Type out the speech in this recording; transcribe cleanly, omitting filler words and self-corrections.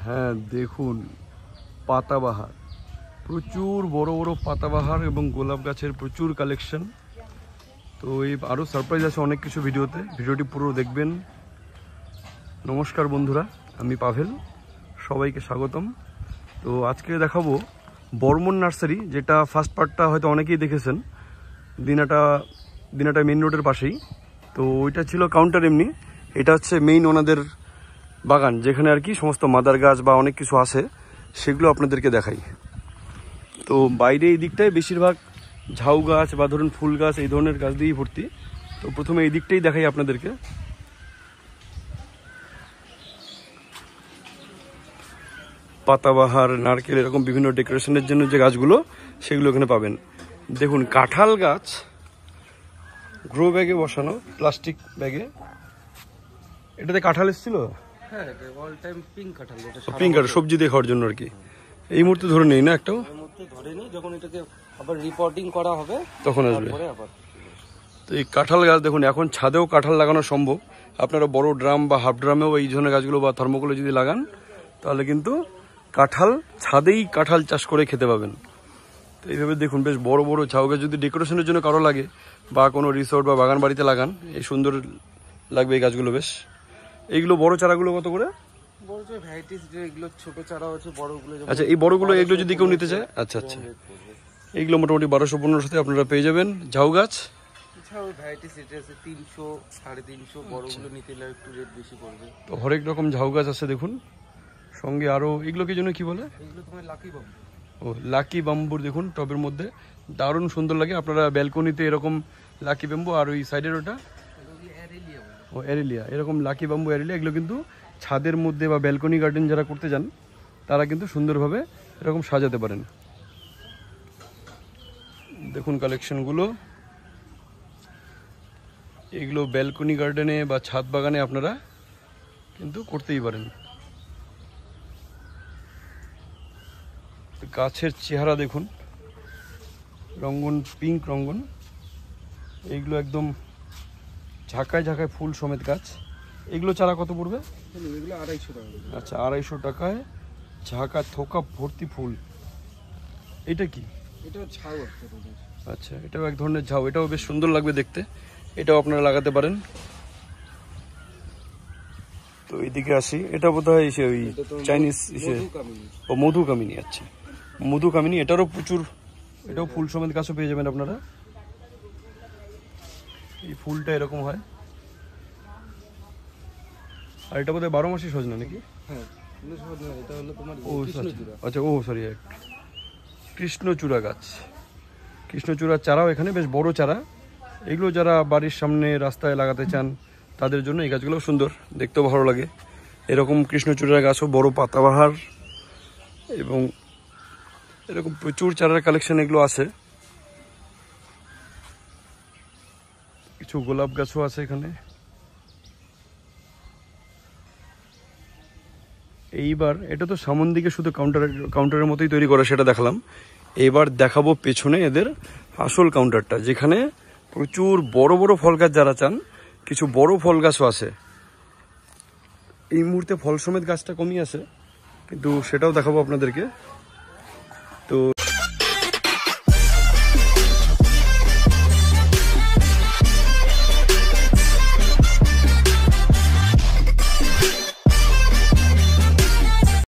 হ্যাঁ দেখুন পাতাবাহার, প্রচুর বড় বড় পাতাবাহার এবং গোলাপ গাছের প্রচুর কালেকশন। তো এই আরও সারপ্রাইজ আছে অনেক কিছু ভিডিওতে, ভিডিওটি পুরো দেখবেন। নমস্কার বন্ধুরা, আমি পাভেল, সবাইকে স্বাগতম। তো আজকে দেখাবো বর্মন নার্সারি, যেটা ফার্স্ট পার্টটা হয়তো অনেকেই দেখেছেন, দিনাটা মেইন রোডের পাশেই। তো ওইটা ছিল কাউন্টার এমনি, এটা হচ্ছে মেইন ওনাদের বাগান, যেখানে আর কি সমস্ত মাদার গাছ বা অনেক কিছু আছে, সেগুলো আপনাদেরকে দেখাই। তো বাইরে এই দিকটায় বেশিরভাগ ঝাউ গাছ বা ধরুন ফুল গাছ এই ধরনের গাছ দিয়েই ভর্তি। তো প্রথমে এই দিকটাই দেখাই আপনাদেরকে। পাতাবাহার, নারকেল, এরকম বিভিন্ন ডেকোরেশনের জন্য যে গাছগুলো সেগুলো এখানে পাবেন। দেখুন কাঁঠাল গাছ গ্রো ব্যাগে বসানো, প্লাস্টিক ব্যাগে। এটাতে কাঁঠাল এসেছিল, হ্যাঁ অল টাইম পিঙ্ক কাঁঠাল, এটা পিঙ্ক কাঁঠাল সবজি দিয়ে খাওয়ার জন্য আর কি। এই মুহূর্তে ধরে নেই না একটাও, এই মুহূর্তে ধরেনি, যখন এটাকে আবার রিপোর্টিং করা হবে তখন আসবে। তারপরে আবার। তো এই কাঁঠাল গাছ দেখুন, এখন ছাদেও কাঁঠাল লাগানো সম্ভব। আপনারা বড় ড্রাম বা হাফ ড্রামেও এই ধরনের গাছগুলো বা থার্মোকলে যদি লাগান, তাহলে কিন্তু কাঁঠাল ছাদেই কাঁঠাল চাষ করে খেতে পাবেন। তো এইভাবে দেখুন বেশ বড় বড় ঝাউ গাছ যদি ডেকোরেশনের জন্য কারো লাগে বা কোনো রিসোর্ট বা বাগান বাড়িতে লাগান, এই সুন্দর লাগবে এই গাছগুলো বেশ। এইগুলো বড় চারাগুলো কত করে? বড় যে ভ্যারাইটিস, যে এগুলো ছোট চারা আছে, বড়গুলো। আচ্ছা এই বড়গুলো, এগুলো যদি কেউ নিতে চায়, আচ্ছা আচ্ছা, এইগুলো মোটামুটি 1200-1500 আপনারা পেয়ে যাবেন ঝাউ গাছ। এছাড়াও ভ্যারাইটিস এটা আছে 300, 350, বড়গুলো নিতে গেলে একটু রেট বেশি পড়বে। তো হরেক রকম ঝাউ গাছ আছে দেখুন, সঙ্গে আরো এগুলো কি জন্য কি বলে, এগুলো তোমার লাকি বাম্বু। ও লাকি বাম্বুর, দেখুন টবের মধ্যে দারুণ সুন্দর লাগে। আপনারা ব্যালকনিতে এরকম লাকি বাম্বু, আর ওই সাইডের ওটা ও এরেলিয়া, এরকম লাকি বাম্বু এরেলিয়া, এগুলো কিন্তু ছাদের মধ্যে বা ব্যালকনি গার্ডেন যারা করতে যান, তারা কিন্তু সুন্দরভাবে এরকম সাজাতে পারেন। দেখুন কালেকশনগুলো, এগুলো ব্যালকনি গার্ডেনে বা ছাদ বাগানে আপনারা কিন্তু করতেই পারেন। গাছের চেহারা দেখুন, রঙ্গন, পিঙ্ক রঙ্গন, এইগুলো একদম ঝাঁকায় ঝাঁকায় ফুল সমেত গাছ। এগুলো চারা কত পড়বে? এগুলো 250 টাকা। আচ্ছা 250 টাকায় ঝাঁকা থোকা ভর্তি ফুল। এটা কি? এটা ঝাউ একটা। আচ্ছা এটাও এক ধরনের ঝাউ, এটাও বেশ সুন্দর লাগবে দেখতে, এটাও আপনারা লাগাতে পারেন। তো এইদিকে আসি, এটা বোধহয় ওই চাইনিজ ও মধুকামিনী। আচ্ছা মধুকামিনী, এটারও প্রচুর, এটাও ফুল সমেত গাছও পেয়ে যাবেন আপনারা। এই ফুলটা এরকম হয়, আর এটা বোধহয় 12 মাসই সজনা নাকি? হ্যাঁ এটা হলো তোমার কৃষ্ণচূড়া। আচ্ছা ও সরি, কৃষ্ণচূড়া গাছ, কৃষ্ণচূড়ার চারাও এখানে বেশ বড় চারা। এগুলো যারা বাড়ির সামনে রাস্তায় লাগাতে চান, তাদের জন্য এই গাছগুলো সুন্দর, দেখতেও ভালো লাগে। এরকম কৃষ্ণচূড়া গাছও বড় পাতাবাহার এবং এরকম প্রচুর চারার কালেকশন এগুলো আছে। কিছু গোলাপ গাছও আছে এখানে। এইবার এটা তো সামন দিকে শুধু কাউন্টারের মতোই তৈরি করা, সেটা দেখালাম। এবার দেখাবো পেছনে এদের আসল কাউন্টারটা, যেখানে প্রচুর বড় বড় ফল গাছ যারা চান, কিছু বড় ফল গাছও আছে। এই মুহূর্তে ফল সমেত গাছটা কমই আছে, কিন্তু সেটাও দেখাবো আপনাদেরকে। তো